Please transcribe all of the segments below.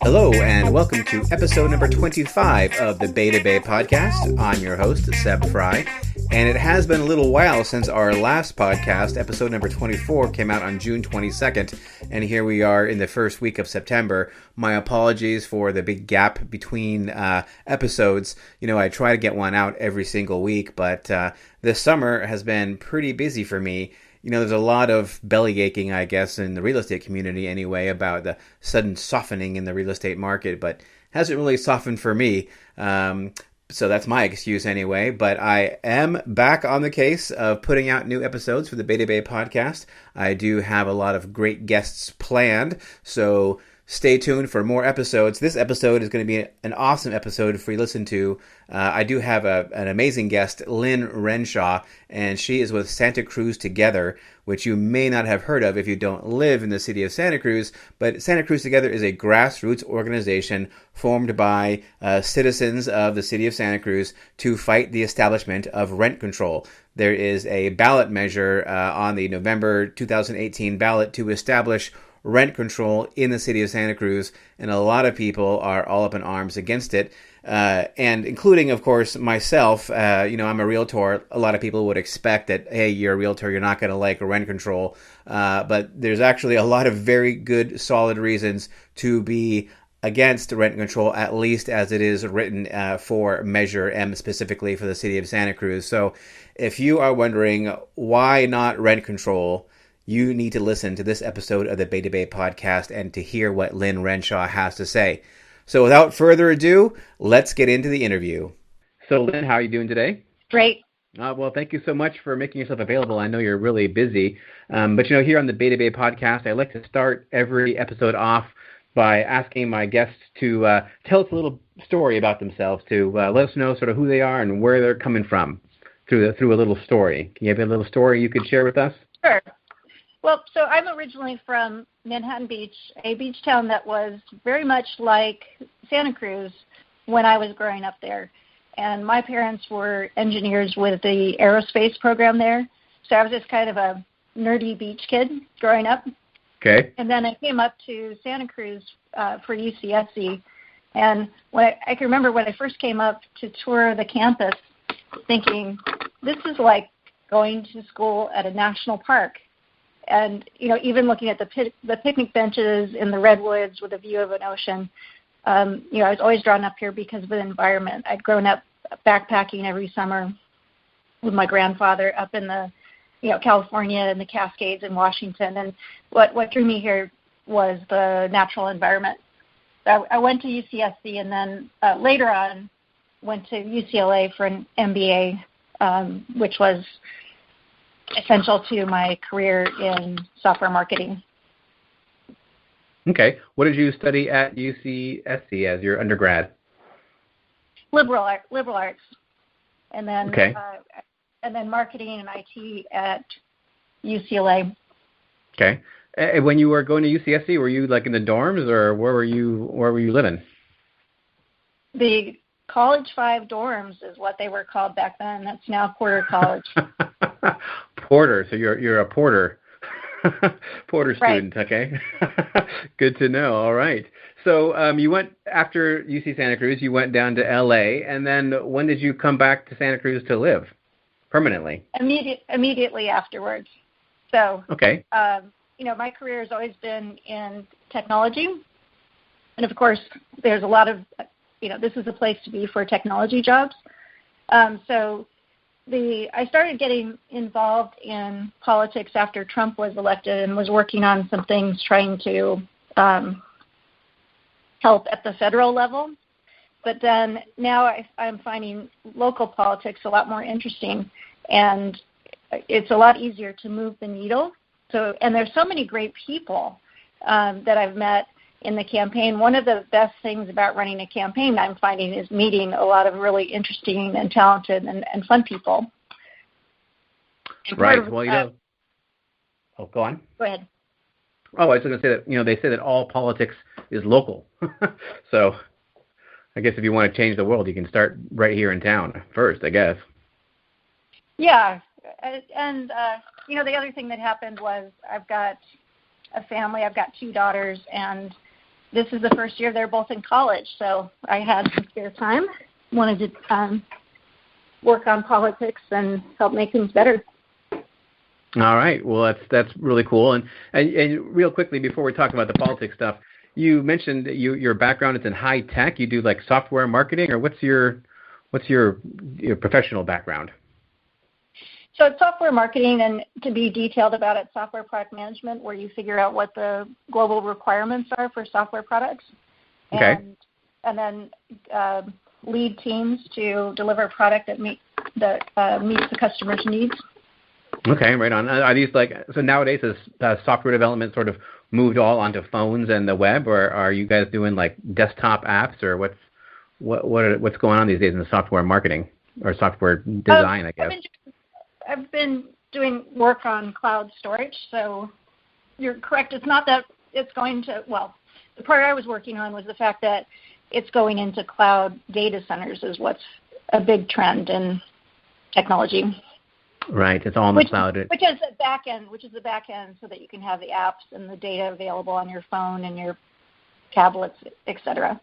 Hello and welcome to episode number 25 of the Beta Bay podcast. I'm your host, Seb Frey, and it has been a little while since our last podcast, episode number 24, came out on June 22nd, and here we are in the first week of September. My apologies for the big gap between episodes. You know, I try to get one out every single week, but this summer has been pretty busy for me. You know, there's a lot of belly aching, I guess, in the real estate community anyway, about the sudden softening in the real estate market, but hasn't really softened for me. So that's my excuse anyway. But I am back on the case of putting out new episodes for the Beta Bay podcast. I do have a lot of great guests planned, so stay tuned for more episodes. This episode is going to be an awesome episode for you to listen to. I do have an amazing guest, Lynn Renshaw, and she is with Santa Cruz Together, which you may not have heard of if you don't live in the city of Santa Cruz. But Santa Cruz Together is a grassroots organization formed by citizens of the city of Santa Cruz to fight the establishment of rent control. There is a ballot measure on the November 2018 ballot to establish rent control in the city of Santa Cruz, and a lot of people are all up in arms against it, and including, of course, myself. I'm a realtor. A lot of people would expect that, hey, you're a realtor, you're not going to like rent control, but there's actually a lot of very good, solid reasons to be against rent control, at least as it is written for Measure M specifically for the city of Santa Cruz. So if you are wondering why not rent control, you need to listen to this episode of the Beta Bay podcast and to hear what Lynn Renshaw has to say. So without further ado, let's get into the interview. So Lynn, how are you doing today? Great. Well, thank you so much for making yourself available. I know you're really busy. But here on the Beta Bay podcast, I like to start every episode off by asking my guests to tell us a little story about themselves, to let us know sort of who they are and where they're coming from through a little story. Can you have a little story you could share with us? Sure. Well, so I'm originally from Manhattan Beach, a beach town that was very much like Santa Cruz when I was growing up there. And my parents were engineers with the aerospace program there. So I was just kind of a nerdy beach kid growing up. Okay. And then I came up to Santa Cruz for UCSC. And I can remember when I first came up to tour the campus thinking, this is like going to school at a national park. And, even looking at the picnic benches in the redwoods with a view of an ocean, I was always drawn up here because of the environment. I'd grown up backpacking every summer with my grandfather up in the, California and the Cascades in Washington. And what drew me here was the natural environment. So I went to UCSC and then later on went to UCLA for an MBA, which was essential to my career in software marketing. Okay. What did you study at UCSC as your undergrad? Liberal arts, and then okay. And then marketing and IT at UCLA. Okay. When you were going to UCSC, were you like in the dorms, or where were you living? The College 5 dorms is what they were called back then. That's now Porter College. Porter, so you're a Porter. Porter student, right. Okay. Good to know. All right. So you went, after UC Santa Cruz, you went down to LA, and then when did you come back to Santa Cruz to live permanently? Immediately afterwards. So, okay. My career has always been in technology. And of course, there's a lot of, this is a place to be for technology jobs. I started getting involved in politics after Trump was elected and was working on some things trying to help at the federal level. But then now I'm finding local politics a lot more interesting, and it's a lot easier to move the needle. And there's so many great people that I've met in the campaign. One of the best things about running a campaign, I'm finding, is meeting a lot of really interesting and talented and fun people. Right. Well, go on. Go ahead. Oh, I was going to say that, they say that all politics is local. So I guess if you want to change the world, you can start right here in town first, I guess. Yeah. And the other thing that happened was I've got a family. I've got 2 daughters, and this is the first year they're both in college. So I had some spare time. Wanted to work on politics and help make things better. All right. Well, that's really cool. And real quickly before we talk about the politics stuff, you mentioned that your background is in high tech. You do like software marketing, or what's your professional background? So it's software marketing, and to be detailed about it, software product management, where you figure out what the global requirements are for software products. Okay. And then lead teams to deliver a product that meets the customer's needs. Okay, right on. Are these so nowadays is software development sort of moved all onto phones and the web, or are you guys doing like desktop apps, or what's going on these days in the software marketing or software design, I guess? I've been doing work on cloud storage, so you're correct. It's not that it's going to, the part I was working on was the fact that it's going into cloud data centers is what's a big trend in technology. Right, it's all in the cloud. Which is the back end so that you can have the apps and the data available on your phone and your tablets, etc.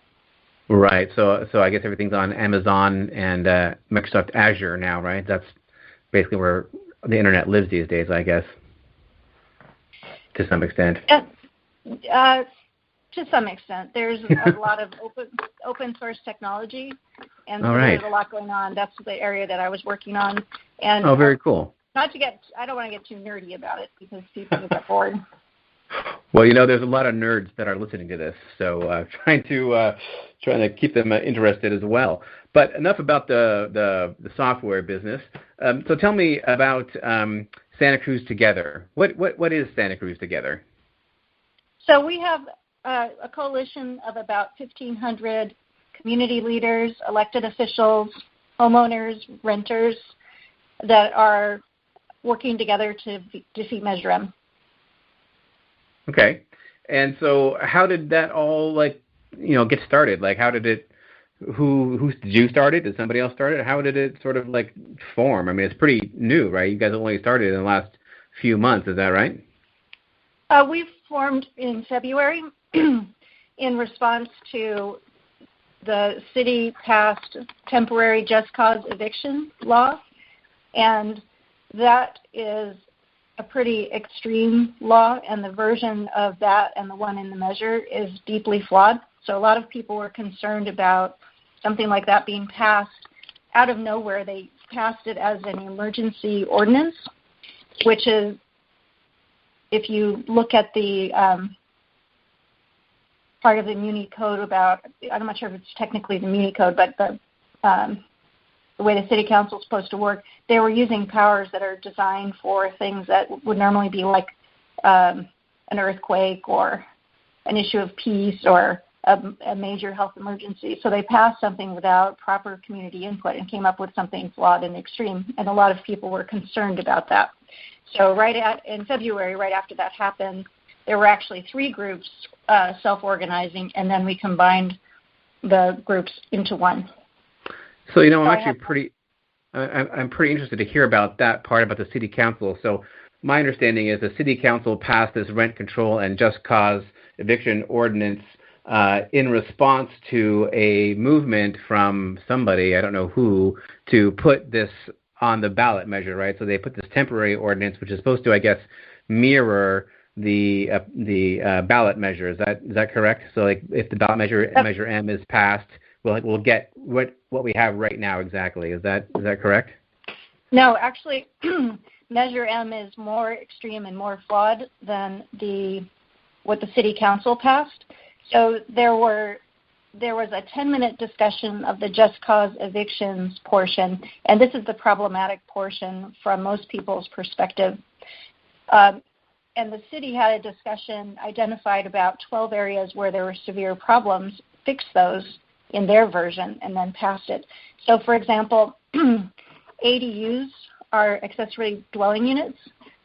Right, so I guess everything's on Amazon and Microsoft Azure now, right? That's basically where the internet lives these days, I guess, to some extent. To some extent. There's a lot of open source technology, and so there's a lot going on. That's the area that I was working on. And very cool. I don't want to get too nerdy about it because people will get bored. Well, there's a lot of nerds that are listening to this, so trying to keep them interested as well. But enough about the software business. So tell me about Santa Cruz Together. What is Santa Cruz Together? So we have a coalition of about 1,500 community leaders, elected officials, homeowners, renters that are working together to defeat Measure M. Okay. And so how did that all get started? How did it who did you start it? Did somebody else start it? How did it sort of form? I mean, it's pretty new, right? You guys only started in the last few months, is that right? We formed in February in response to the city passed temporary just cause eviction law, and that is a pretty extreme law, and the version of that and the one in the measure is deeply flawed. So a lot of people were concerned about something like that being passed out of nowhere. They passed it as an emergency ordinance, which is, if you look at the part of the Muni Code about, I'm not sure if it's technically the Muni Code, but the way the city council is supposed to work, they were using powers that are designed for things that would normally be like an earthquake or an issue of peace or a major health emergency. So they passed something without proper community input and came up with something flawed and extreme, and a lot of people were concerned about that. So in February, right after that happened, there were actually 3 groups self-organizing, and then we combined the groups into one. So, I'm pretty interested to hear about that part about the city council. So my understanding is the city council passed this rent control and just cause eviction ordinance in response to a movement from somebody, I don't know who, to put this on the ballot measure, right? So they put this temporary ordinance, which is supposed to, I guess, mirror the ballot measure. Is that correct? So if the ballot measure M is passed, we'll get what we have right now exactly. Is that correct? No, actually, Measure M is more extreme and more flawed than what the city council passed. So there was a 10-minute discussion of the just cause evictions portion, and this is the problematic portion from most people's perspective. And the city had a discussion, identified about 12 areas where there were severe problems, fixed those in their version, and then passed it. So, for example, ADUs, our accessory dwelling units,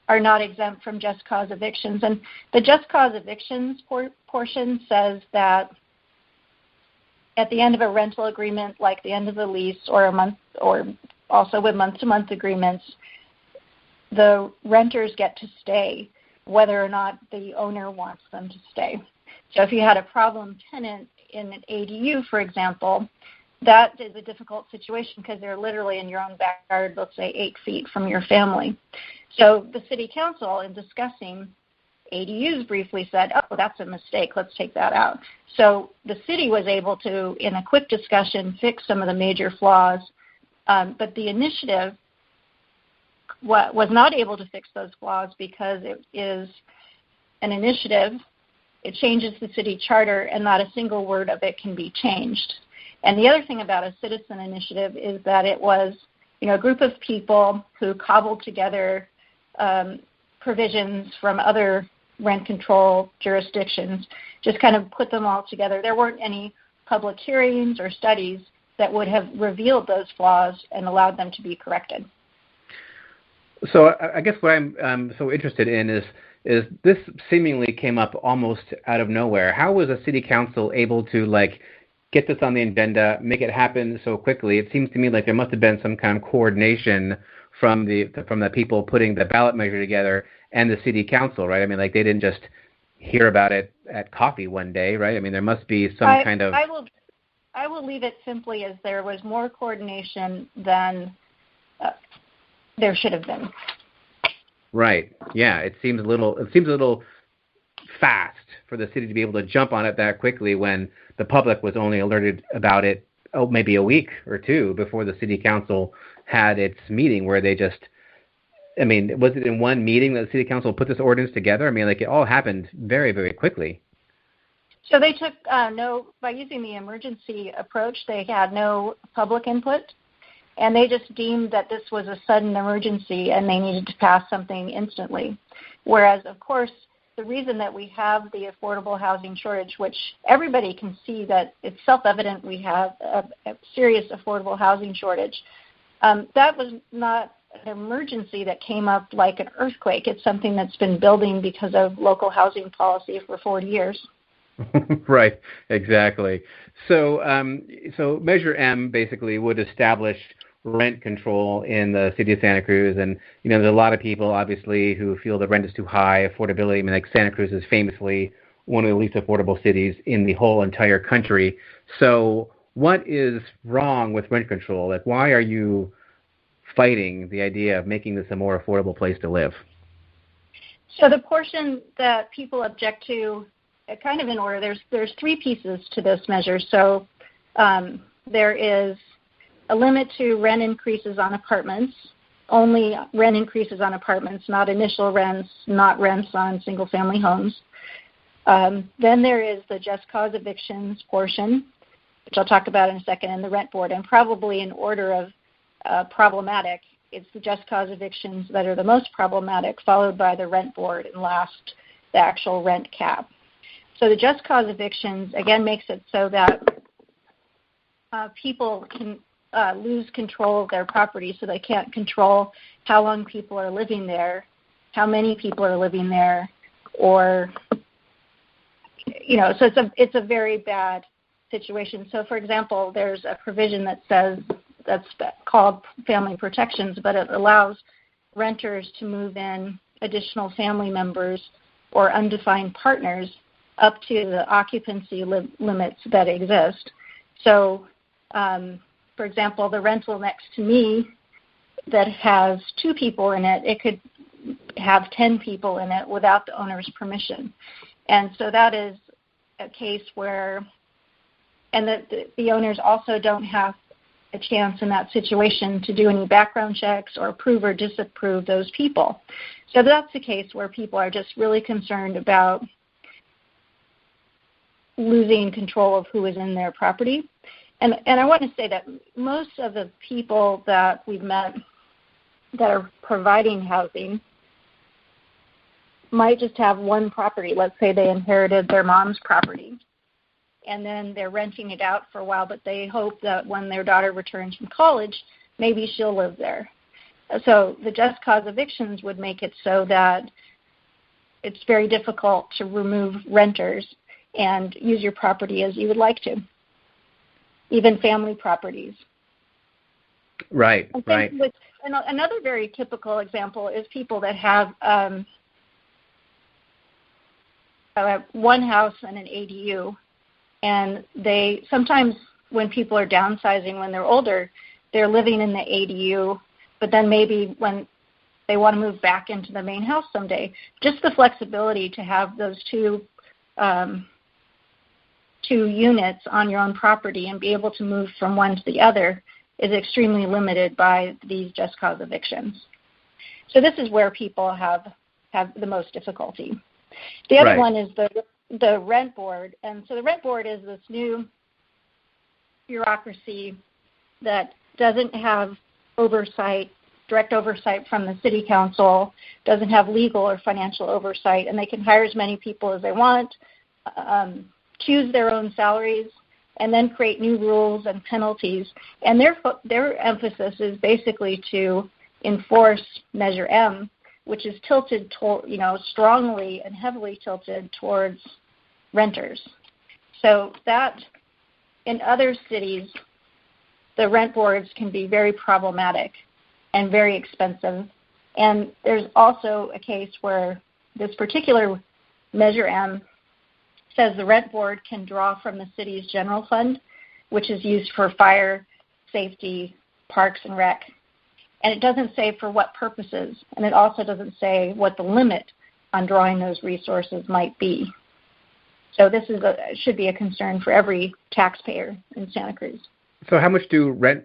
are not exempt from just cause evictions. And the just cause evictions portion says that at the end of a rental agreement, like the end of the lease or a month, or also with month-to-month agreements, the renters get to stay, whether or not the owner wants them to stay. So if you had a problem tenant in an ADU, for example, that is a difficult situation because they're literally in your own backyard, let's say 8 feet from your family. So the city council, in discussing ADUs, briefly said, oh, that's a mistake, let's take that out. So the city was able to, in a quick discussion, fix some of the major flaws, but the initiative was not able to fix those flaws because it is an initiative. It changes the city charter, and not a single word of it can be changed. And the other thing about a citizen initiative is that it was, a group of people who cobbled together provisions from other rent control jurisdictions, just kind of put them all together. There weren't any public hearings or studies that would have revealed those flaws and allowed them to be corrected. So I guess what I'm so interested in is this seemingly came up almost out of nowhere. How was a city council able to get this on the agenda, make it happen so quickly? It seems to me like there must have been some kind of coordination from the people putting the ballot measure together and the city council, right? I mean, they didn't just hear about it at coffee one day, right? I mean, there must be some kind of... I will leave it simply as there was more coordination than there should have been. Right. Yeah. It seems a little fast for the city to be able to jump on it that quickly when the public was only alerted about it maybe a week or two before the city council had its meeting, where they just, was it in one meeting that the city council put this ordinance together? It all happened very, very quickly. So they took by using the emergency approach, they had no public input, and they just deemed that this was a sudden emergency and they needed to pass something instantly. Whereas, of course, the reason that we have the affordable housing shortage, which everybody can see that it's self-evident we have a serious affordable housing shortage, that was not an emergency that came up like an earthquake. It's something that's been building because of local housing policy for 40 years. Right, exactly. So Measure M basically would establish rent control in the city of Santa Cruz, and there's a lot of people obviously who feel the rent is too high, affordability. Santa Cruz is famously one of the least affordable cities in the whole entire country. So what is wrong with rent control? Why are you fighting the idea of making this a more affordable place to live? So the portion that people object to, kind of in order, there's three pieces to this measure. So there is a limit to rent increases on apartments, only rent increases on apartments, not initial rents, not rents on single-family homes. Then there is the just cause evictions portion, which I'll talk about in a second, and the rent board. And probably in order of problematic, it's the just cause evictions that are the most problematic, followed by the rent board, and last, the actual rent cap. So the just cause evictions, again, makes it so that people can lose control of their property, so they can't control how long people are living there, how many people are living there, or, so it's a very bad situation. So, for example, there's a provision that says, that's called family protections, but it allows renters to move in additional family members or undefined partners up to the occupancy limits that exist. So, for example, the rental next to me that has 2 people in it, it could have 10 people in it without the owner's permission. And so that is a case where, and the owners also don't have a chance in that situation to do any background checks or approve or disapprove those people. So that's the case where people are just really concerned about losing control of who is in their property. And I want to say that most of the people that we've met that are providing housing might just have one property. Let's say they inherited their mom's property, and then they're renting it out for a while, but they hope that when their daughter returns from college, maybe she'll live there. So the just cause evictions would make it so that it's very difficult to remove renters and use your property as you would like to, even family properties. Right, right. another very typical example is people that have one house and an ADU, and they sometimes, when people are downsizing when they're older, they're living in the ADU, but then maybe when they want to move back into the main house someday, just the flexibility to have those two units on your own property and be able to move from one to the other is extremely limited by these just cause evictions. So this is where people have the most difficulty. The other one is the rent board. And so the rent board is this new bureaucracy that doesn't have direct oversight from the city council, doesn't have legal or financial oversight, and they can hire as many people as they want, choose their own salaries, and then create new rules and penalties. And their emphasis is basically to enforce Measure M, which is tilted strongly and heavily tilted towards renters. So that in other cities, the rent boards can be very problematic and very expensive. And there's also a case where this particular Measure M says the rent board can draw from the city's general fund, which is used for fire, safety, parks, and rec. And it doesn't say for what purposes, and it also doesn't say what the limit on drawing those resources might be. So this should be a concern for every taxpayer in Santa Cruz. So how much do rent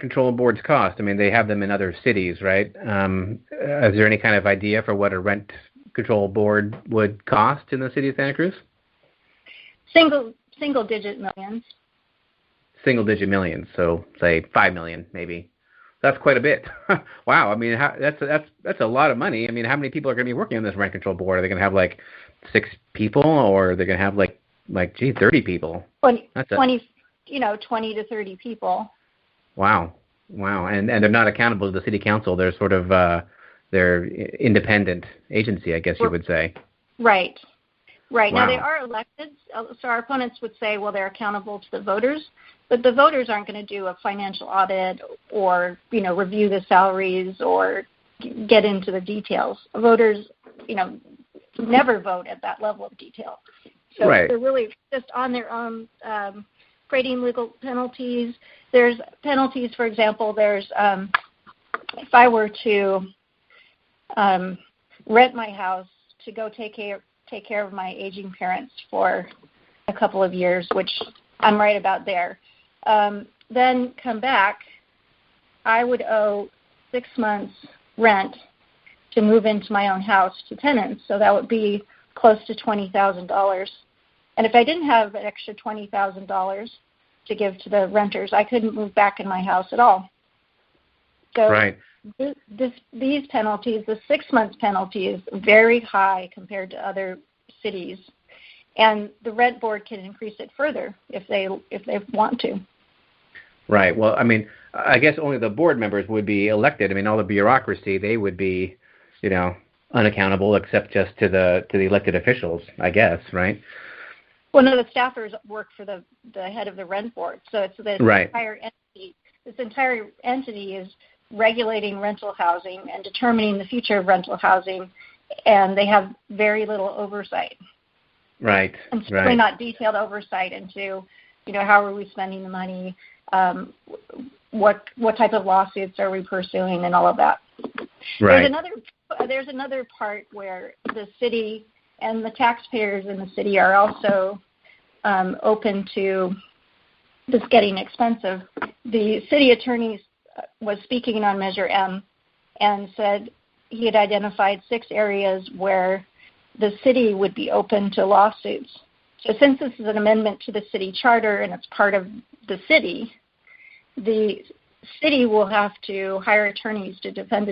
control boards cost? I mean, they have them in other cities, right? Is there any kind of idea for what a rent control board would cost in the city of Santa Cruz? Single-digit millions. Single-digit millions, so say $5 million maybe. That's quite a bit. Wow. I mean, that's a lot of money. I mean, how many people are going to be working on this rent control board? Are they going to have like 6 people, or are they going to have like 30 people? 20 to 30 people. Wow. And they're not accountable to the city council. They're sort of they're independent agency, I guess you would say. Right. Wow. Now, they are elected, so our opponents would say, well, they're accountable to the voters, but the voters aren't going to do a financial audit or, review the salaries or get into the details. Voters, never vote at that level of detail. So they're really just on their own, creating legal penalties. There's penalties, for example, there's if I were to rent my house to go take care of my aging parents for a couple of years, which I'm right about there, then come back, I would owe 6 months rent to move into my own house to tenants. So that would be close to $20,000. And if I didn't have an extra $20,000 to give to the renters, I couldn't move back in my house at all. So these penalties, the 6 months penalty, is very high compared to other cities, and the rent board can increase it further if they want to. Right. Well, I mean, I guess only the board members would be elected. I mean, all the bureaucracy, they would be, unaccountable except just to the elected officials, I guess, right? Well, no, the staffers work for the head of the rent board, so it's this entire entity. This entire entity is regulating rental housing and determining the future of rental housing, and they have very little oversight. Right. And certainly not detailed oversight into, how are we spending the money, what type of lawsuits are we pursuing, and all of that. Right. There's another part where the city and the taxpayers in the city are also open to this getting expensive. The city attorney was speaking on Measure M and said he had identified 6 areas where the city would be open to lawsuits. So since this is an amendment to the city charter and it's part of the city will have to hire attorneys to defend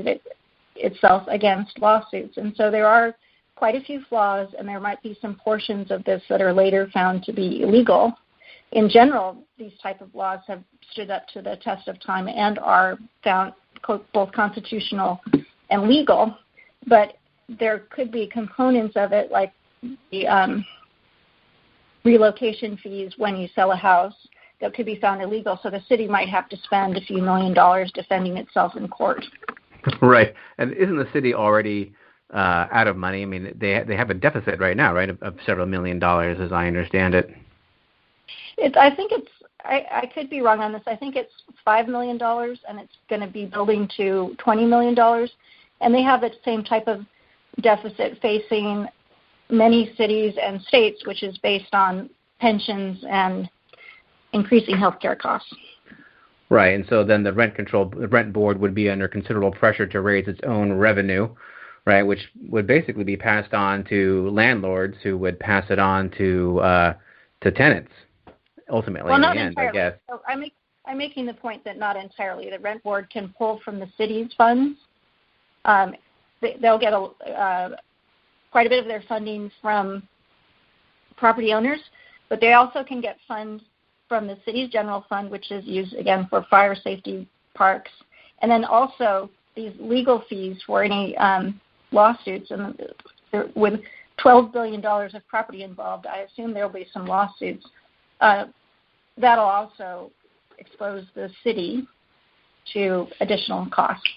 itself against lawsuits. And so there are quite a few flaws, and there might be some portions of this that are later found to be illegal. In general, these type of laws have stood up to the test of time and are found both constitutional and legal, but there could be components of it like the relocation fees when you sell a house that could be found illegal. So the city might have to spend a few $1 million defending itself in court. Right. And isn't the city already out of money? I mean, they have a deficit right now, right, of several $1 million, as I understand it. I think I could be wrong on this. I think it's $5 million, and it's going to be building to $20 million. And they have the same type of deficit facing many cities and states, which is based on pensions and increasing healthcare costs. Right, and so then the rent board would be under considerable pressure to raise its own revenue, right, which would basically be passed on to landlords who would pass it on to tenants, ultimately, well, in not the end, entirely. I guess. So I'm making the point that not entirely. The rent board can pull from the city's funds. They'll get quite a bit of their funding from property owners, but they also can get funds from the city's general fund, which is used, again, for fire safety, parks, and then also these legal fees for any lawsuits. And with $12 billion of property involved, I assume there will be some lawsuits. That'll also expose the city to additional costs.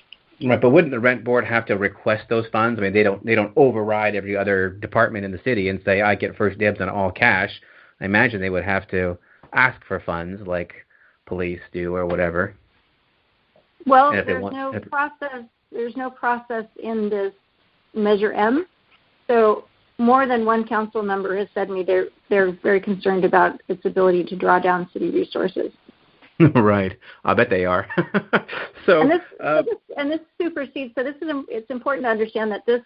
Right, but wouldn't the rent board have to request those funds? I mean, they don't override every other department in the city and say, I get first dibs on all cash. I imagine they would have to ask for funds like police do or whatever. Well, there's no process in this Measure M. So more than one council member has said to me they're very concerned about its ability to draw down city resources. Right, I bet they are. So, and this supersedes. So it's important to understand that this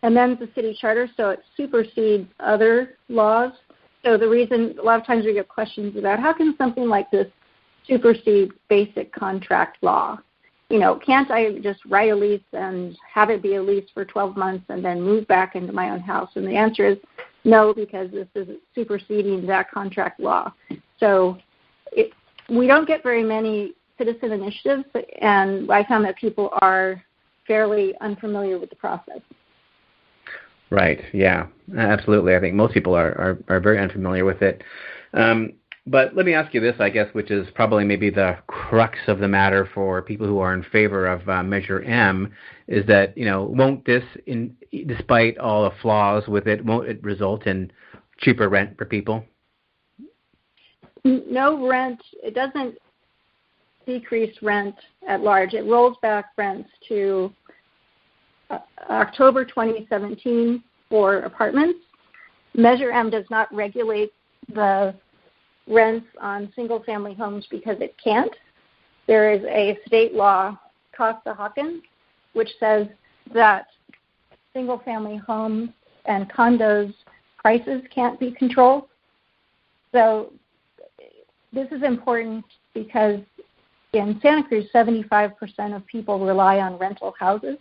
amends the city charter, so it supersedes other laws. So the reason a lot of times we get questions about how can something like this supersede basic contract law? You know, can't I just write a lease and have it be a lease for 12 months and then move back into my own house? And the answer is no, because this is superseding that contract law. So we don't get very many citizen initiatives, and I found that people are fairly unfamiliar with the process. Right, yeah, absolutely. I think most people are very unfamiliar with it. But let me ask you this, I guess, which is probably maybe the crux of the matter for people who are in favor of Measure M, is that, you know, won't this, despite all the flaws with it, won't it result in cheaper rent for people? No rent. It doesn't decrease rent at large. It rolls back rents to October 2017 for apartments. Measure M does not regulate the rents on single-family homes because it can't. There is a state law, Costa-Hawkins, which says that single-family homes and condos prices can't be controlled. So this is important because in Santa Cruz, 75% of people rely on rental houses.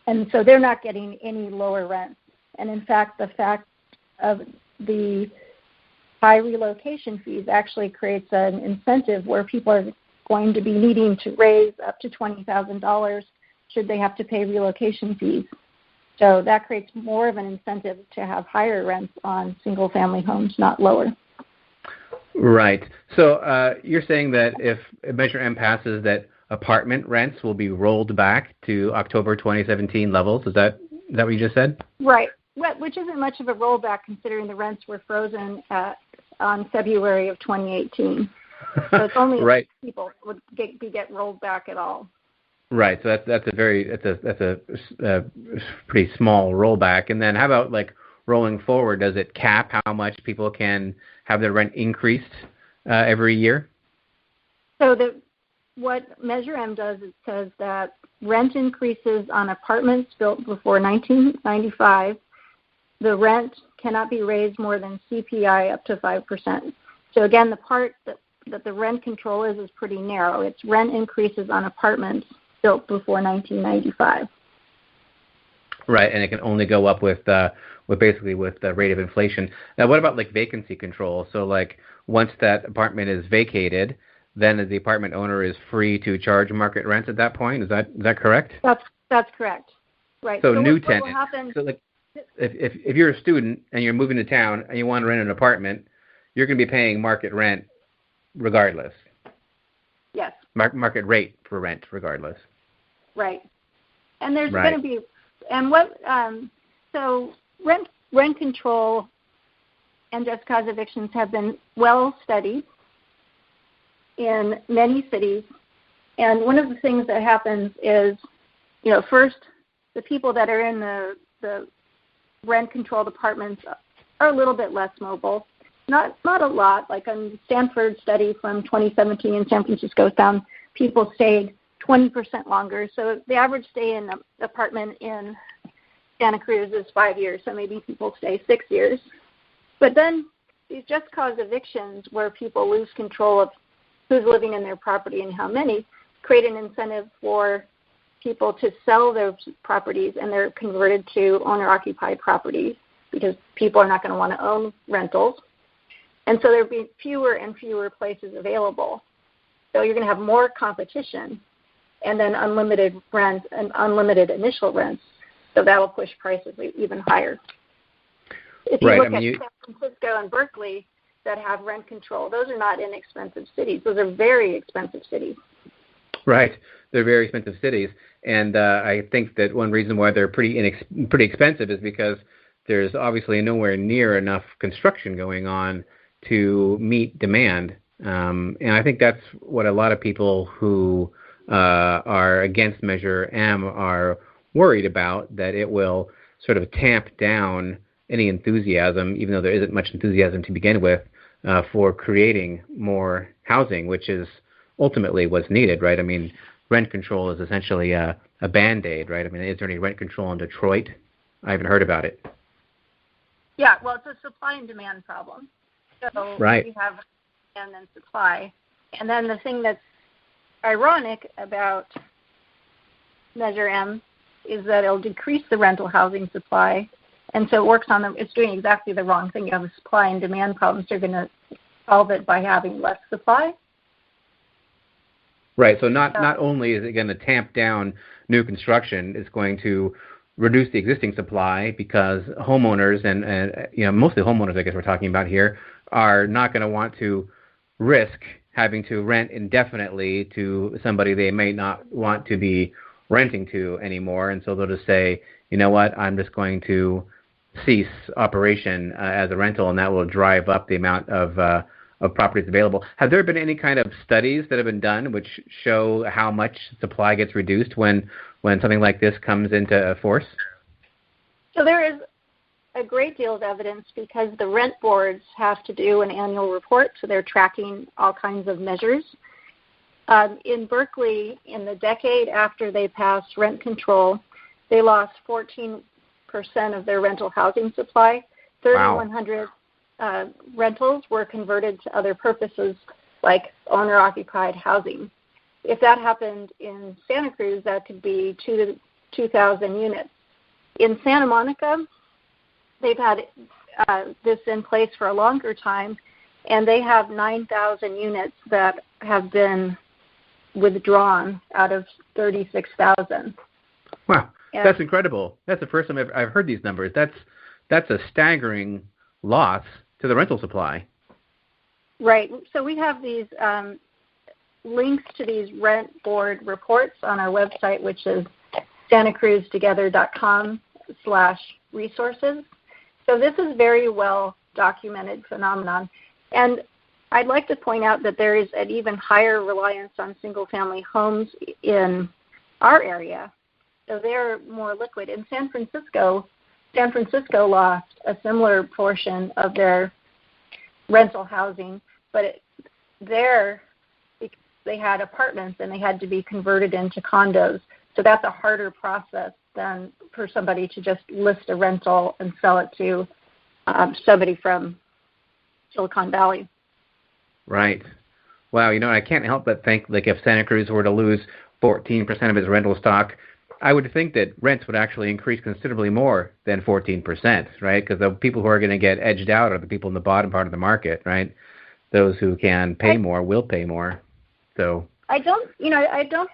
And so they're not getting any lower rents. And in fact, the fact of the high relocation fees actually creates an incentive where people are going to be needing to raise up to $20,000 should they have to pay relocation fees. So that creates more of an incentive to have higher rents on single-family homes, not lower. Right. So you're saying that if Measure M passes, that apartment rents will be rolled back to October 2017 levels. Is that what you just said? Right. Which isn't much of a rollback considering the rents were frozen on February of 2018. So it's only right. People would get rolled back at all. Right. So that's a pretty small rollback. And then how about like rolling forward? Does it cap how much people can have their rent increased every year? So what Measure M does is says that rent increases on apartments built before 1995, the rent cannot be raised more than CPI up to 5%. So again, the part that the rent control is pretty narrow. It's rent increases on apartments built before 1995. Right, and it can only go up with the rate of inflation. Now, what about like vacancy control? So like once that apartment is vacated, then the apartment owner is free to charge market rents at that point. Is that correct? That's correct. Right. So new tenants. if you're a student and you're moving to town and you want to rent an apartment, you're going to be paying market rent regardless. Yes. Market rate for rent regardless. Right. And there's going to be, and what, so rent control and just cause evictions have been well studied in many cities. And one of the things that happens is, first, the people that are in the rent-controlled apartments are a little bit less mobile. Not a lot. Like a Stanford study from 2017 in San Francisco found people stayed 20% longer. So the average stay in an apartment in Santa Cruz is 5 years, so maybe people stay 6 years. But then these just cause evictions where people lose control of who's living in their property and how many create an incentive for people to sell their properties, and they're converted to owner-occupied properties because people are not going to want to own rentals. And so there'll be fewer and fewer places available. So you're going to have more competition and then unlimited rent and unlimited initial rents. So that will push prices even higher. If you look at San Francisco and Berkeley that have rent control, those are not inexpensive cities. Those are very expensive cities. Right. They're very expensive cities. And I think that one reason why they're pretty expensive is because there's obviously nowhere near enough construction going on to meet demand. And I think that's what a lot of people who are against Measure M are worried about, that it will sort of tamp down any enthusiasm, even though there isn't much enthusiasm to begin with, for creating more housing, which is ultimately what's needed, right? I mean, rent control is essentially a Band-Aid, right? I mean, is there any rent control in Detroit? I haven't heard about it. Yeah, well, it's a supply and demand problem. So we have demand and supply. And then the thing that's ironic about Measure M is that it'll decrease the rental housing supply. And so it's doing exactly the wrong thing. You have a supply and demand problem, so you're going to solve it by having less supply. Right, so not only is it going to tamp down new construction, it's going to reduce the existing supply because homeowners and mostly homeowners, I guess we're talking about here, are not going to want to risk having to rent indefinitely to somebody they may not want to be renting to anymore, and so they'll just say, you know what, I'm just going to cease operation as a rental, and that will drive up the amount of properties available. Have there been any kind of studies that have been done which show how much supply gets reduced when something like this comes into force? So there is a great deal of evidence because the rent boards have to do an annual report, so they're tracking all kinds of measures. In Berkeley, in the decade after they passed rent control, they lost 14% of their rental housing supply. 3,100 rentals were converted to other purposes like owner-occupied housing. If that happened in Santa Cruz, that could be 2,000 units. In Santa Monica, they've had this in place for a longer time, and they have 9,000 units that have been withdrawn out of 36,000. Wow, that's incredible. That's the first time I've heard these numbers. That's a staggering loss to the rental supply. Right. So we have these links to these rent board reports on our website, which is santacruztogether.com/resources. So this is very well documented phenomenon. And I'd like to point out that there is an even higher reliance on single-family homes in our area. So they're more liquid. In San Francisco lost a similar portion of their rental housing, but they had apartments and they had to be converted into condos. So that's a harder process than for somebody to just list a rental and sell it to somebody from Silicon Valley. Right. Wow, I can't help but think, like, if Santa Cruz were to lose 14% of its rental stock, I would think that rents would actually increase considerably more than 14%, right? Because the people who are going to get edged out are the people in the bottom part of the market, right? Those who can pay more will pay more. So I don't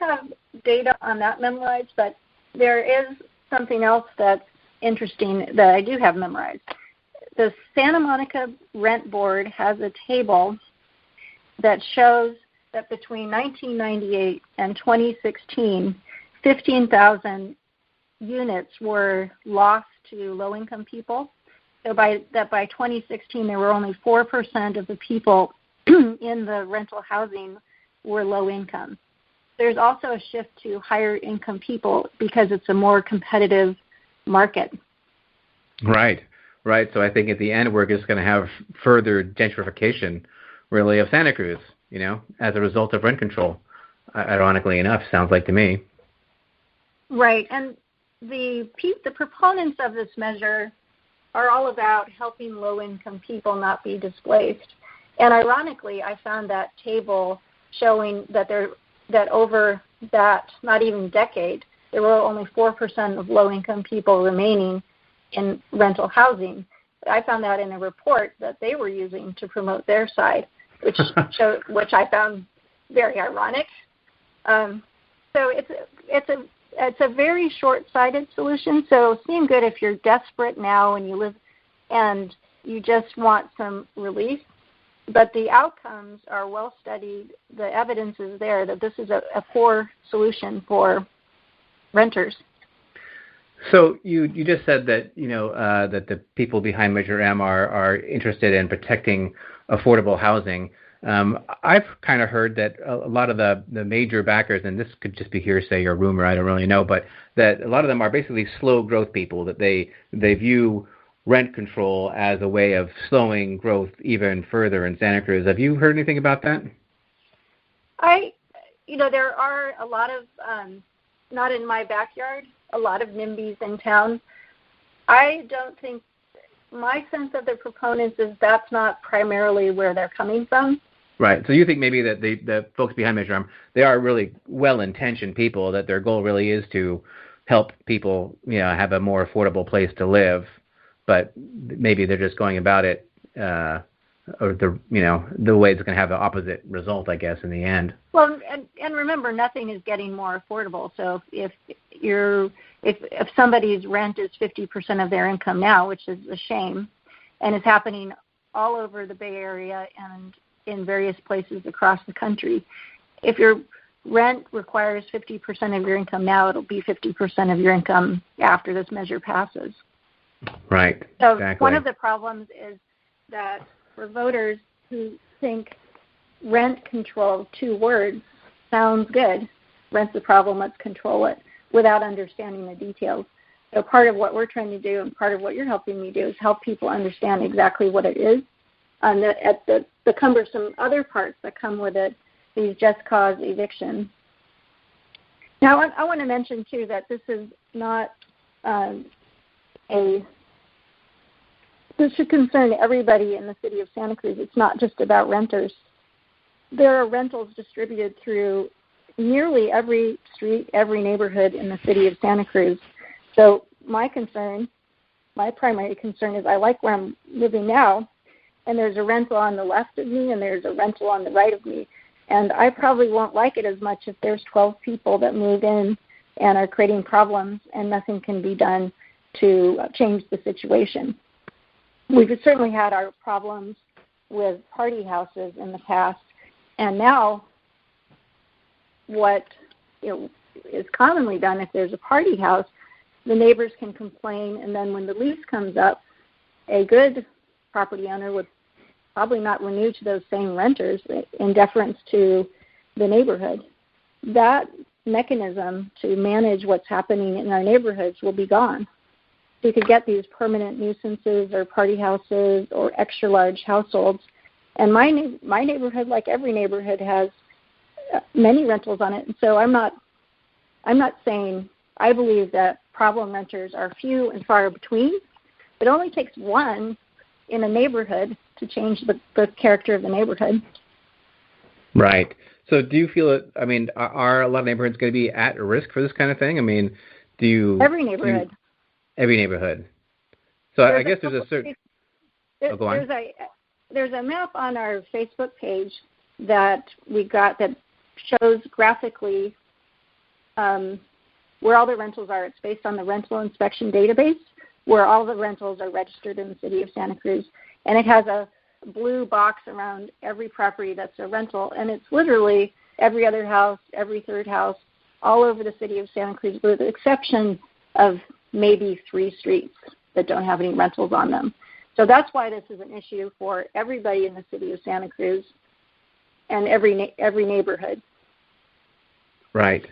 have data on that memorized, but there is something else that's interesting that I do have memorized. The Santa Monica Rent Board has a table that shows that between 1998 and 2016, 15,000 units were lost to low-income people. So by 2016, there were only 4% of the people in the rental housing were low income. There's also a shift to higher income people because it's a more competitive market. Right. So I think at the end we're just going to have further gentrification, really, of Santa Cruz, as a result of rent control. Ironically enough, sounds like to me. Right, and the proponents of this measure are all about helping low-income people not be displaced. And ironically, I found that table showing that over that not even decade, there were only 4% of low-income people remaining in rental housing. I found that in a report that they were using to promote their side, which I found very ironic. So it's a very short-sighted solution. So seem good if you're desperate now and you live and you just want some relief. But the outcomes are well studied. The evidence is there that this is a poor solution for renters. So you just said that that the people behind Measure M are interested in protecting affordable housing. I've kind of heard that a lot of the major backers, and this could just be hearsay or rumor, I don't really know, but that a lot of them are basically slow growth people, that they view rent control as a way of slowing growth even further in Santa Cruz. Have you heard anything about that? There are a lot of, not in my backyard, a lot of NIMBYs in town. I don't think, my sense of the proponents is that's not primarily where they're coming from. Right. So you think maybe that the folks behind Measure M, they are really well-intentioned people, that their goal really is to help people, have a more affordable place to live, but maybe they're just going about it or the way it's going to have the opposite result, I guess, in the end. Well, and remember, nothing is getting more affordable. So if somebody's rent is 50% of their income now, which is a shame, and is happening all over the Bay Area and in various places across the country, if your rent requires 50% of your income now, it'll be 50% of your income after this measure passes. Right. So exactly. One of the problems is that for voters who think rent control, 2 words, sounds good, rent's the problem, let's control it, without understanding the details. So part of what we're trying to do and part of what you're helping me do is help people understand exactly what it is, and the cumbersome other parts that come with it, these just cause eviction. Now, I want to mention, too, that this is not this should concern everybody in the city of Santa Cruz. It's not just about renters. There are rentals distributed through nearly every street, every neighborhood in the city of Santa Cruz. So my primary concern is I like where I'm living now, and there's a rental on the left of me and there's a rental on the right of me. And I probably won't like it as much if there's 12 people that move in and are creating problems and nothing can be done to change the situation. We've certainly had our problems with party houses in the past, and now what is commonly done, if there's a party house, the neighbors can complain, and then when the lease comes up, a good property owner would probably not renew to those same renters in deference to the neighborhood. That mechanism to manage what's happening in our neighborhoods will be gone. You could get these permanent nuisances or party houses or extra large households. And my neighborhood, like every neighborhood, has many rentals on it. And so I'm not saying I believe that problem renters are few and far between. It only takes one in a neighborhood to change the character of the neighborhood. Right. So do you feel that, are a lot of neighborhoods going to be at risk for this kind of thing? Every neighborhood. Every neighborhood. So I guess there's a certain... go on. There's a map on our Facebook page that we got that shows graphically where all the rentals are. It's based on the rental inspection database. where all the rentals are registered in the city of Santa Cruz. And it has a blue box around every property that's a rental. And it's literally every other house, every third house, all over the city of Santa Cruz, with the exception of maybe 3 streets that don't have any rentals on them. So that's why this is an issue for everybody in the city of Santa Cruz and every neighborhood. Right.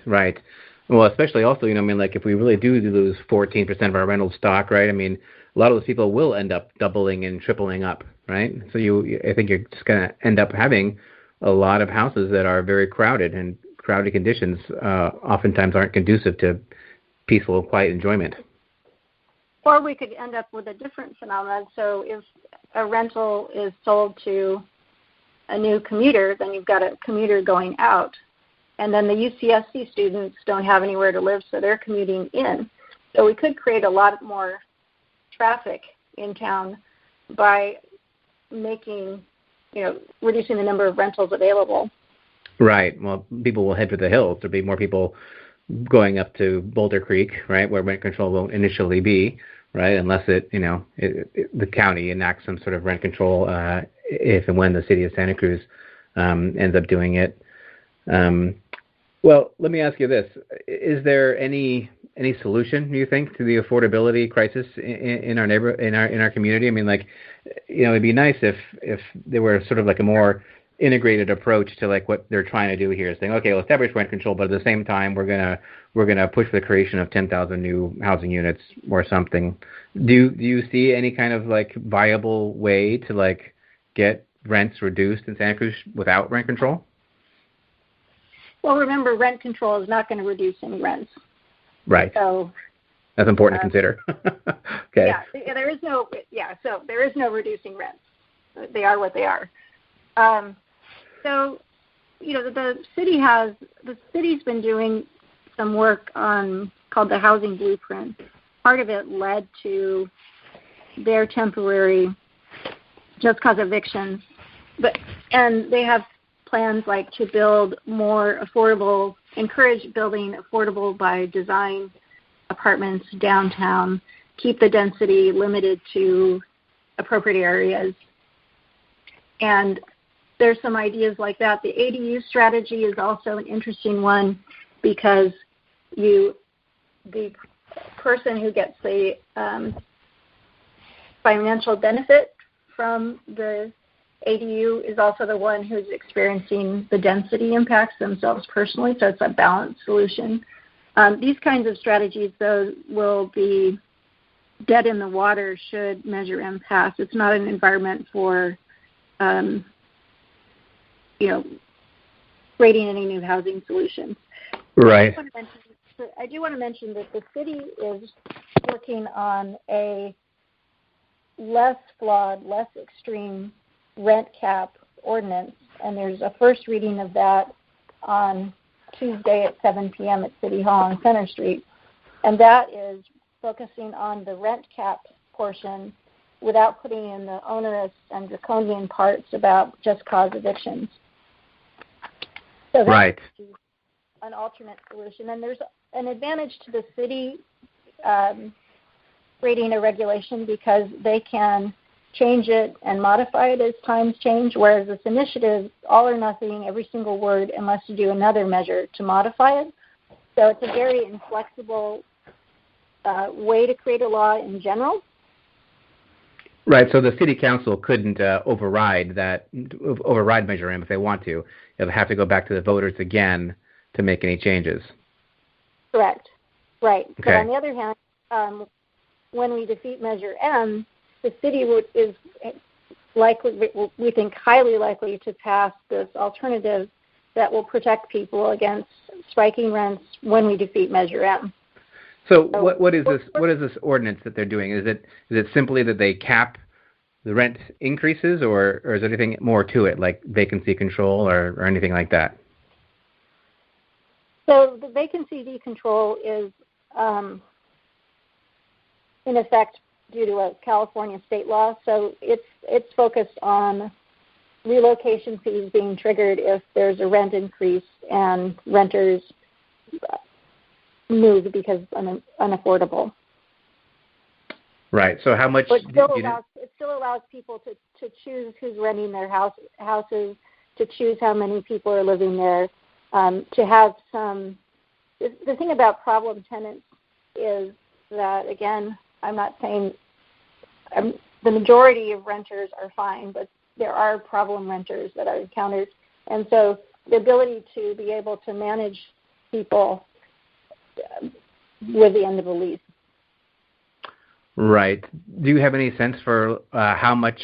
Well, especially also, like if we really do lose 14% of our rental stock, right? I mean, a lot of those people will end up doubling and tripling up, right? So I think you're just going to end up having a lot of houses that are very crowded, and crowded conditions oftentimes aren't conducive to peaceful, quiet enjoyment. Or we could end up with a different phenomenon. So if a rental is sold to a new commuter, then you've got a commuter going out. And then the UCSC students don't have anywhere to live, so they're commuting in. So we could create a lot more traffic in town by making, reducing the number of rentals available. Right. Well, people will head for the hills. There'll be more people going up to Boulder Creek, right, where rent control won't initially be, right, unless the county enacts some sort of rent control if and when the city of Santa Cruz ends up doing it. Well, let me ask you this: is there any solution, do you think, to the affordability crisis in our in our community? I mean, it'd be nice if there were sort of like a more integrated approach to like what they're trying to do here, saying, okay, we'll establish rent control, but at the same time, we're gonna push for the creation of 10,000 new housing units or something. Do you see any kind of like viable way to like get rents reduced in Santa Cruz without rent control? Well, remember, rent control is not going to reduce any rents. Right. So that's important to consider. Okay. Yeah, there is no reducing rents. They are what they are. So, the city's been doing some work called the Housing Blueprint. Part of it led to their temporary just cause evictions, and they have plans like to build more affordable, encourage building affordable by design apartments downtown, keep the density limited to appropriate areas. And there's some ideas like that. The ADU strategy is also an interesting one because the person who gets the financial benefit from the ADU is also the one who's experiencing the density impacts themselves personally, so it's a balanced solution. These kinds of strategies, though, will be dead in the water should Measure M pass. It's not an environment for creating any new housing solutions. Right. I do want to mention that the city is working on a less flawed, less extreme rent cap ordinance, and there's a first reading of that on Tuesday at 7 p.m. at City Hall on Center Street, and that is focusing on the rent cap portion without putting in the onerous and draconian parts about just cause evictions. So that's right. An alternate solution, and there's an advantage to the city creating a regulation because they can change it and modify it as times change, whereas this initiative, all or nothing, every single word, unless you do another measure to modify it. So it's a very inflexible way to create a law in general. Right, so the city council couldn't override Measure M if they want to. They'll have to go back to the voters again to make any changes. Correct. Right. Okay. But on the other hand, when we defeat Measure M, the city is likely, we think, highly likely to pass this alternative that will protect people against spiking rents when we defeat Measure M. So what is this? What is this ordinance that they're doing? Is it simply that they cap the rent increases, or is there anything more to it, like vacancy control or anything like that? So the vacancy decontrol is, in effect, due to a California state law. So it's focused on relocation fees being triggered if there's a rent increase and renters move because unaffordable. Right. So how much? But it still allows people to choose who's renting their houses, to choose how many people are living there, to have some. The thing about problem tenants is that, again, I'm not saying the majority of renters are fine, but there are problem renters that are encountered. And so the ability to be able to manage people with the end of a lease. Right. Do you have any sense for how much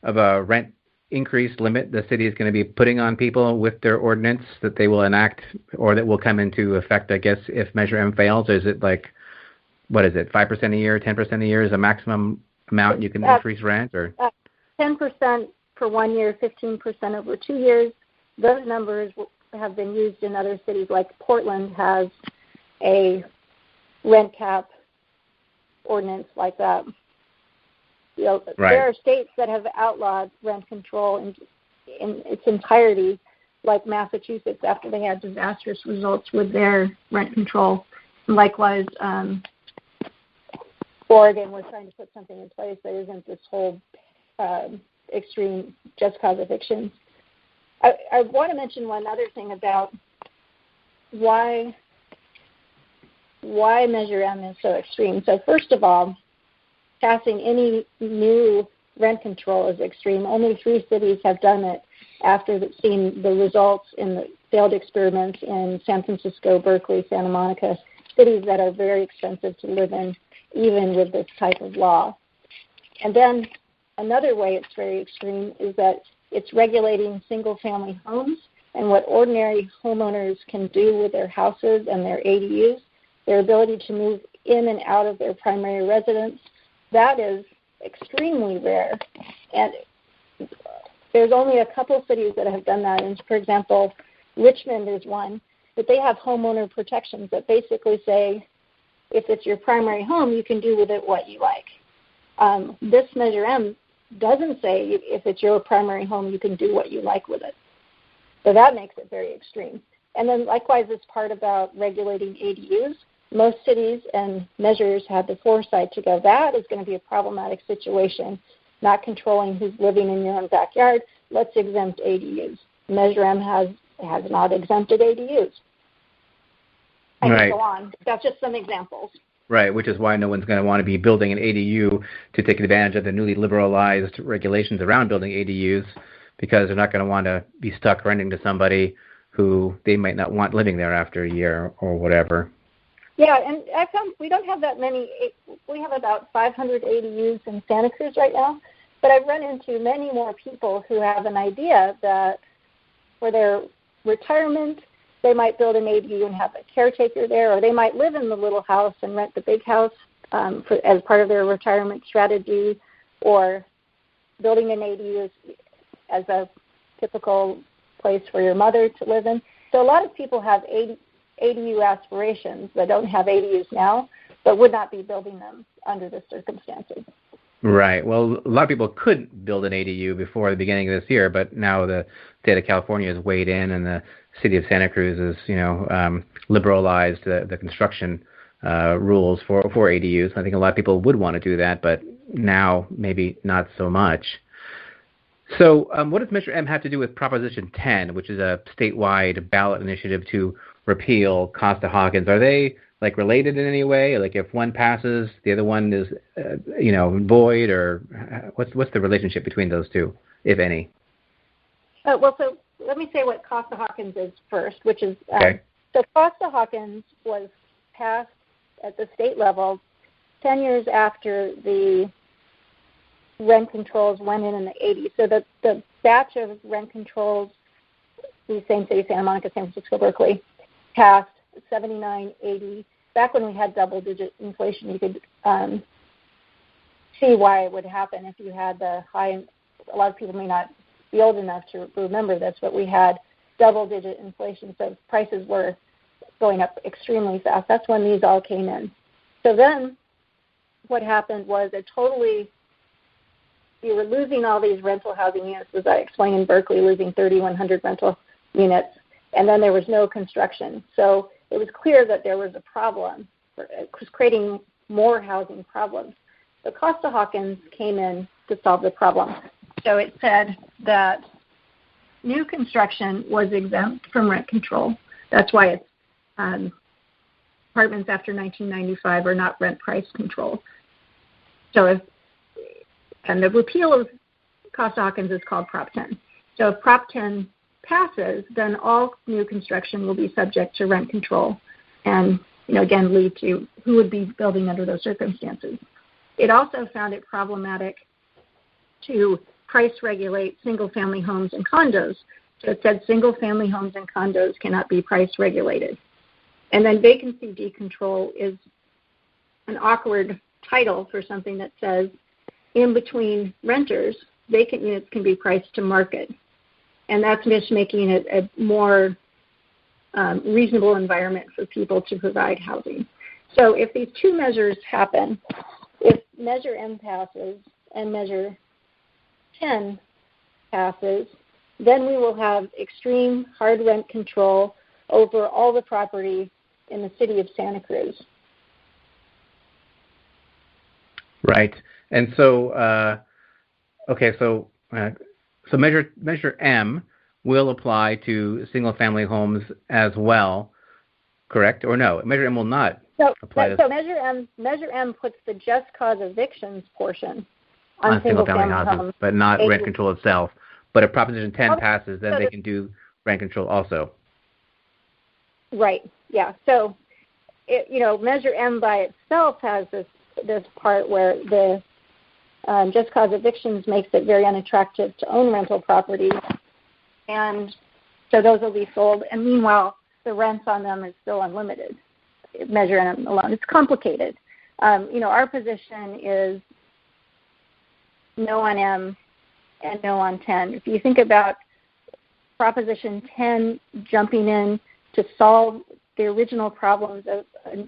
of a rent increase limit the city is going to be putting on people with their ordinance that they will enact or that will come into effect, I guess, if Measure M fails? Or is it like, what is it, 5% a year, 10% a year is a maximum amount you can increase rent? Or 10% for 1 year, 15% over 2 years. Those numbers have been used in other cities, like Portland has a rent cap ordinance like that. Right. There are states that have outlawed rent control in its entirety, like Massachusetts, after they had disastrous results with their rent control. And likewise, Oregon was trying to put something in place that isn't this whole extreme just cause evictions. I want to mention one other thing about why Measure M is so extreme. So first of all, passing any new rent control is extreme. Only 3 cities have done it after seeing the results in the failed experiments in San Francisco, Berkeley, Santa Monica, cities that are very expensive to live in, even with this type of law. And then another way it's very extreme is that it's regulating single-family homes and what ordinary homeowners can do with their houses and their ADUs, their ability to move in and out of their primary residence. That is extremely rare. And there's only a couple cities that have done that. And for example, Richmond is one, but they have homeowner protections that basically say if it's your primary home, you can do with it what you like. This Measure M doesn't say if it's your primary home, you can do what you like with it. So that makes it very extreme. And then likewise, this part about regulating ADUs. Most cities and measures have the foresight to go, that is going to be a problematic situation, not controlling who's living in your own backyard. Let's exempt ADUs. Measure M has not exempted ADUs. I can go on. That's just some examples. Right, which is why no one's going to want to be building an ADU to take advantage of the newly liberalized regulations around building ADUs, because they're not going to want to be stuck renting to somebody who they might not want living there after a year or whatever. Yeah, and I found we don't have that many. We have about 500 ADUs in Santa Cruz right now, but I've run into many more people who have an idea that for their retirement, they might build an ADU and have a caretaker there, or they might live in the little house and rent the big house as part of their retirement strategy, or building an ADU as a typical place for your mother to live in. So a lot of people have ADU aspirations that don't have ADUs now, but would not be building them under the circumstances. Right. Well, a lot of people could build an ADU before the beginning of this year, but now the state of California has weighed in, and the city of Santa Cruz has, liberalized the construction rules for ADUs. I think a lot of people would want to do that, but now maybe not so much. So what does Measure M have to do with Proposition 10, which is a statewide ballot initiative to repeal Costa-Hawkins? Are they related in any way? Like if one passes, the other one is, void, or what's the relationship between those two, if any? Well, so let me say what Costa-Hawkins is first, which is, so Costa-Hawkins was passed at the state level 10 years after the rent controls went in the 80s. So the batch of rent controls, the same city, Santa Monica, San Francisco, Berkeley, passed 79, 80. Back when we had double-digit inflation, you could see why it would happen if you had the high. A lot of people may not be old enough to remember this, but we had double-digit inflation, so prices were going up extremely fast. That's when these all came in. So then what happened was you were losing all these rental housing units, as I explained in Berkeley, losing 3,100 rental units, and then there was no construction. So it was clear that there was a problem. It was creating more housing problems. So Costa-Hawkins came in to solve the problem. So it said that new construction was exempt from rent control. That's why it's apartments after 1995 are not rent price control. So and the repeal of Costa-Hawkins is called Prop 10. So if Prop 10 passes, then all new construction will be subject to rent control and, again, lead to who would be building under those circumstances. It also found it problematic to price regulate single-family homes and condos. So it said single-family homes and condos cannot be price regulated. And then vacancy decontrol is an awkward title for something that says in between renters, vacant units can be priced to market. And that's just making it a more reasonable environment for people to provide housing. So if these two measures happen, if Measure M passes and Measure 10 passes, then we will have extreme hard rent control over all the property in the city of Santa Cruz. Right. And so, so Measure M will apply to single-family homes as well, correct? Or no? Measure M will not apply. So Measure M puts the just cause evictions portion on single-family homes, but not rent control itself. But if Proposition 10 passes, then they can do rent control also. Right. Yeah. So, Measure M by itself has this part where the just cause evictions makes it very unattractive to own rental property, and so those will be sold. And meanwhile, the rents on them is still unlimited. Measure M alone, it's complicated. Our position is no on M and no on 10. If you think about Proposition 10 jumping in to solve the original problems of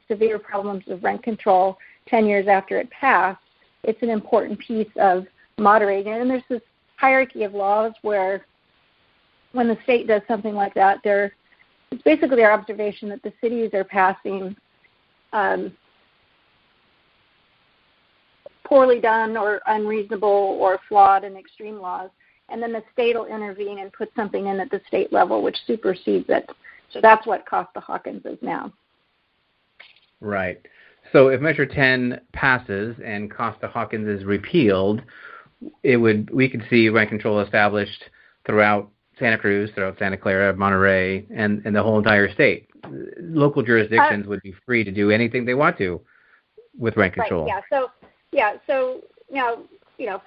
severe problems of rent control 10 years after it passed, it's an important piece of moderating. And there's this hierarchy of laws where when the state does something like that, it's basically our observation that the cities are passing poorly done or unreasonable or flawed and extreme laws, and then the state will intervene and put something in at the state level which supersedes it. So that's what Costa-Hawkins is now. Right. So if Measure 10 passes and Costa-Hawkins is repealed, we could see rent control established throughout Santa Cruz, throughout Santa Clara, Monterey, and the whole entire state. Local jurisdictions would be free to do anything they want to with rent control. Right, So now,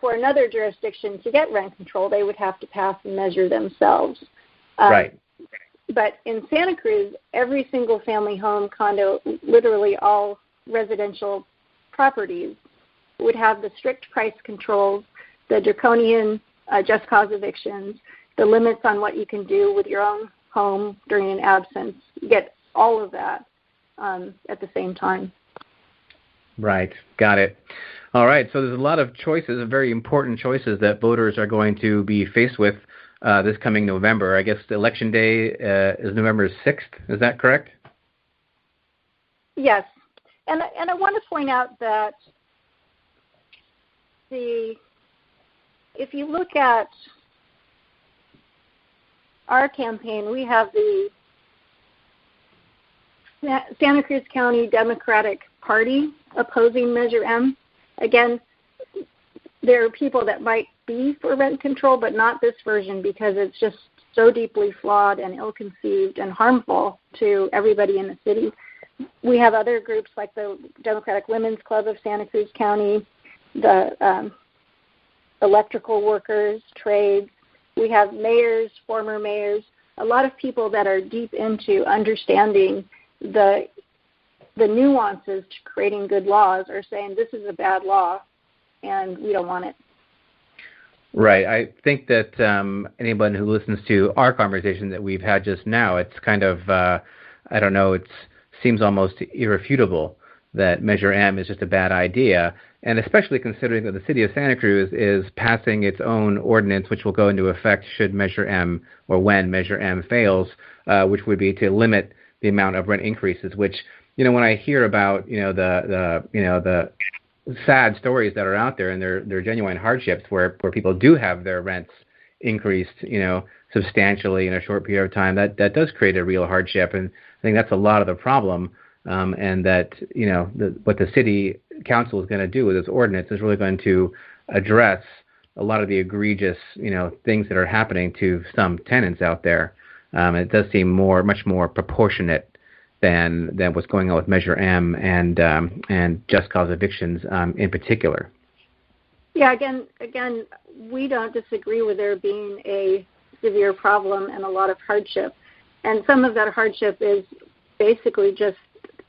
for another jurisdiction to get rent control, they would have to pass a measure themselves. Right. But in Santa Cruz, every single family home, condo, literally all residential properties would have the strict price controls, the draconian just cause evictions, the limits on what you can do with your own home during an absence. You get all of that at the same time. Right. Got it. All right. So there's a lot of choices, very important choices that voters are going to be faced with this coming November. I guess the election day is November 6th. Is that correct? Yes. And I want to point out that if you look at our campaign, we have the Santa Cruz County Democratic Party opposing Measure M. Again, there are people that might be for rent control, but not this version because it's just so deeply flawed and ill-conceived and harmful to everybody in the city. We have other groups like the Democratic Women's Club of Santa Cruz County, the electrical workers, trades. We have mayors, former mayors, a lot of people that are deep into understanding the nuances to creating good laws are saying this is a bad law and we don't want it. Right. I think that anyone who listens to our conversation that we've had just now, it's kind of, it seems almost irrefutable that Measure M is just a bad idea, and especially considering that the city of Santa Cruz is passing its own ordinance, which will go into effect should Measure M, or when Measure M fails, which would be to limit the amount of rent increases, which, when I hear about, the sad stories that are out there, and they're genuine hardships where people do have their rents increased, substantially in a short period of time. That does create a real hardship, and I think that's a lot of the problem. And that what the city council is going to do with this ordinance is really going to address a lot of the egregious things that are happening to some tenants out there. It does seem much more proportionate than what's going on with Measure M and just cause evictions in particular. Yeah, again, we don't disagree with there being a severe problem and a lot of hardship. And some of that hardship is basically just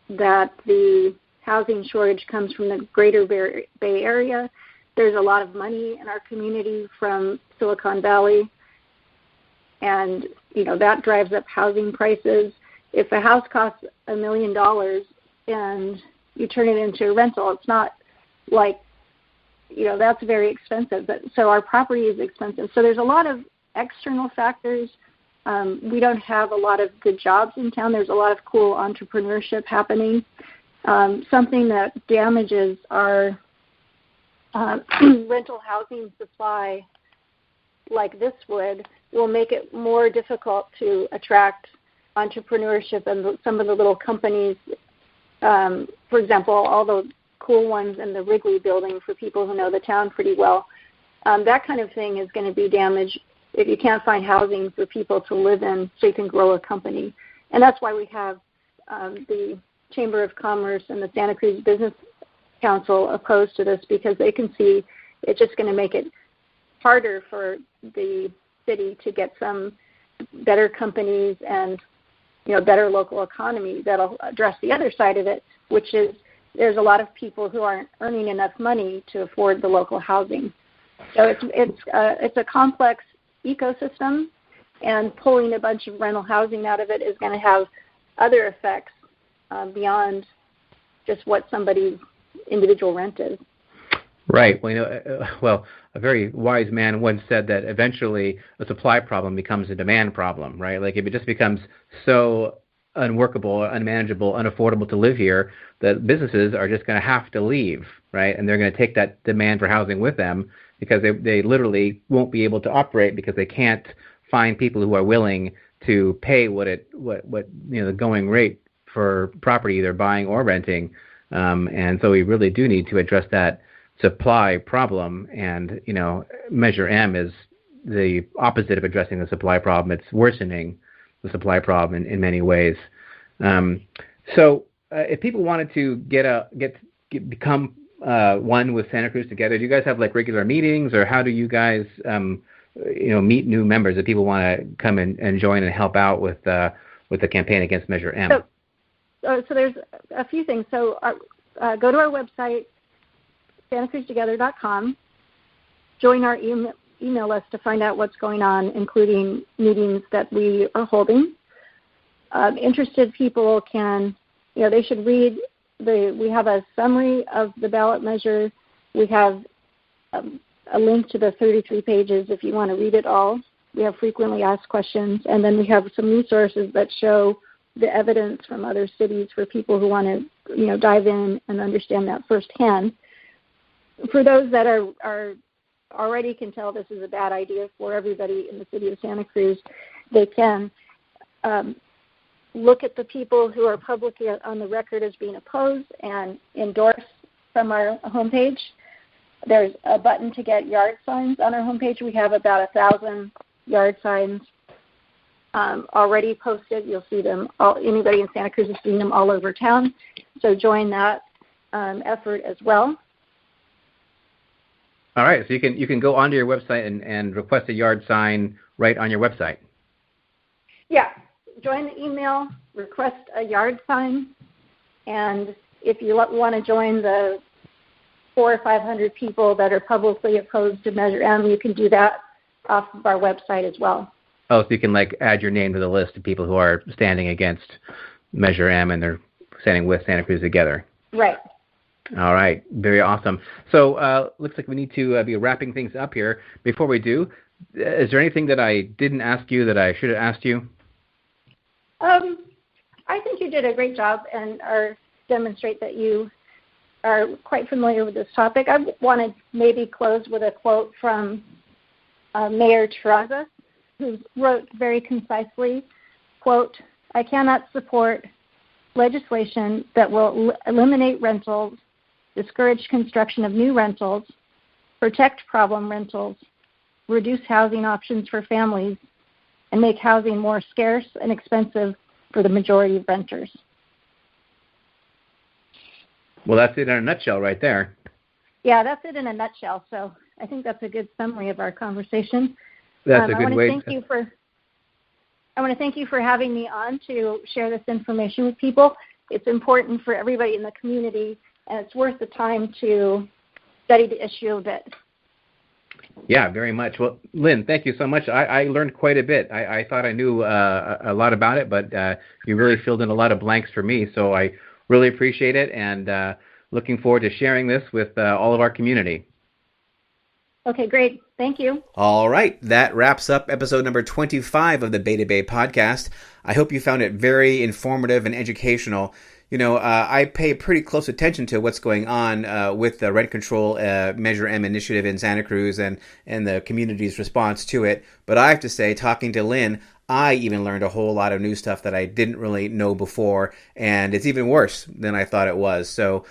that the housing shortage comes from the greater Bay Area. There's a lot of money in our community from Silicon Valley, and that drives up housing prices. If a house costs $1 million and you turn it into a rental, it's not like, that's very expensive. But so our property is expensive. So there's a lot of external factors. We don't have a lot of good jobs in town. There's a lot of cool entrepreneurship happening. Something that damages our rental housing supply like this will make it more difficult to attract entrepreneurship and some of the little companies, for example, all the cool ones in the Wrigley building for people who know the town pretty well. That kind of thing is going to be damaged if you can't find housing for people to live in so you can grow a company. And that's why we have the Chamber of Commerce and the Santa Cruz Business Council opposed to this, because they can see it's just going to make it harder for the city to get some better companies and better local economy that'll address the other side of it, which is there's a lot of people who aren't earning enough money to afford the local housing. So it's a complex ecosystem, and pulling a bunch of rental housing out of it is going to have other effects beyond just what somebody's individual rent is. Right. Well, a very wise man once said that eventually a supply problem becomes a demand problem, right? Like if it just becomes so unworkable, unmanageable, unaffordable to live here, that businesses are just going to have to leave, right? And they're going to take that demand for housing with them, because they literally won't be able to operate because they can't find people who are willing to pay what the going rate for property they're buying or renting. And so we really do need to address that supply problem. And Measure M is the opposite of addressing the supply problem. It's worsening the supply problem in many ways. So if people wanted to become one with Santa Cruz Together, do you guys have like regular meetings, or how do you guys meet new members if people want to come and join and help out with the campaign against Measure M? So there's a few things. So go to our website, santacruztogether.com, join our email list to find out what's going on, including meetings that we are holding. Interested people can, they should read we have a summary of the ballot measure. We have a link to the 33 pages if you want to read it all. We have frequently asked questions, and then we have some resources that show the evidence from other cities for people who want to, dive in and understand that firsthand. For those that are already can tell this is a bad idea for everybody in the city of Santa Cruz, they can look at the people who are publicly on the record as being opposed and endorse from our homepage. There's a button to get yard signs on our homepage. We have about 1,000 yard signs already posted. You'll see them. Anybody in Santa Cruz is seeing them all over town. So join that effort as well. All right. So you can go onto your website and request a yard sign right on your website. Yeah. Join the email, request a yard sign, and if you want to join the 400 or 500 people that are publicly opposed to Measure M, you can do that off of our website as well. Oh, so you can add your name to the list of people who are standing against Measure M and they're standing with Santa Cruz Together. Right. All right. Very awesome. So looks like we need to be wrapping things up here. Before we do, is there anything that I didn't ask you that I should have asked you? I think you did a great job and demonstrate that you are quite familiar with this topic. I want to maybe close with a quote from Mayor Terraza, who wrote very concisely, quote, "I cannot support legislation that will eliminate rentals, discourage construction of new rentals, protect problem rentals, reduce housing options for families, and make housing more scarce and expensive for the majority of renters." Well, that's it in a nutshell right there. Yeah, that's it in a nutshell. So I think that's a good summary of our conversation. That's a good way. I want to thank you for having me on to share this information with people. It's important for everybody in the community, and it's worth the time to study the issue a bit. Yeah, very much. Well, Lynn, thank you so much. I learned quite a bit. I thought I knew a lot about it, but you really filled in a lot of blanks for me, so I really appreciate it, and looking forward to sharing this with all of our community. Okay, great. Thank you. All right. That wraps up episode number 25 of the Beta Bay podcast. I hope you found it very informative and educational. You know, I pay pretty close attention to what's going on with the rent control Measure M initiative in Santa Cruz and the community's response to it. But I have to say, talking to Lynn, I even learned a whole lot of new stuff that I didn't really know before, and it's even worse than I thought it was. So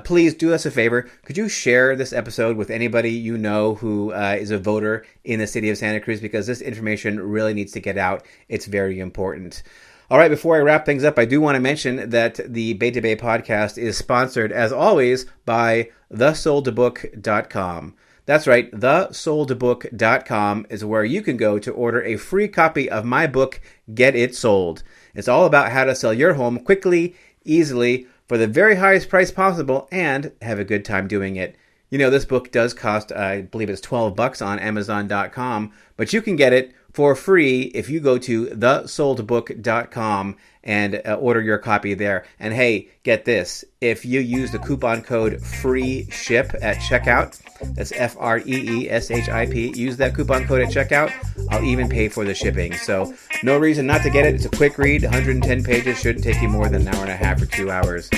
please do us a favor. Could you share this episode with anybody you know who is a voter in the city of Santa Cruz? Because this information really needs to get out. It's very important. All right, before I wrap things up, I do want to mention that the Beta Bay podcast is sponsored, as always, by thesoldbook.com. That's right, thesoldbook.com is where you can go to order a free copy of my book, Get It Sold. It's all about how to sell your home quickly, easily, for the very highest price possible, and have a good time doing it. You know, this book does cost, I believe it's $12 on Amazon.com, but you can get it for free if you go to thesoldbook.com and order your copy there. And hey, get this. If you use the coupon code FREESHIP at checkout, that's FREESHIP, use that coupon code at checkout, I'll even pay for the shipping. So no reason not to get it. It's a quick read. 110 pages. Shouldn't take you more than an hour and a half or 2 hours.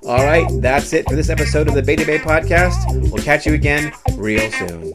All right, that's it for this episode of the Beta Bay podcast. We'll catch you again real soon.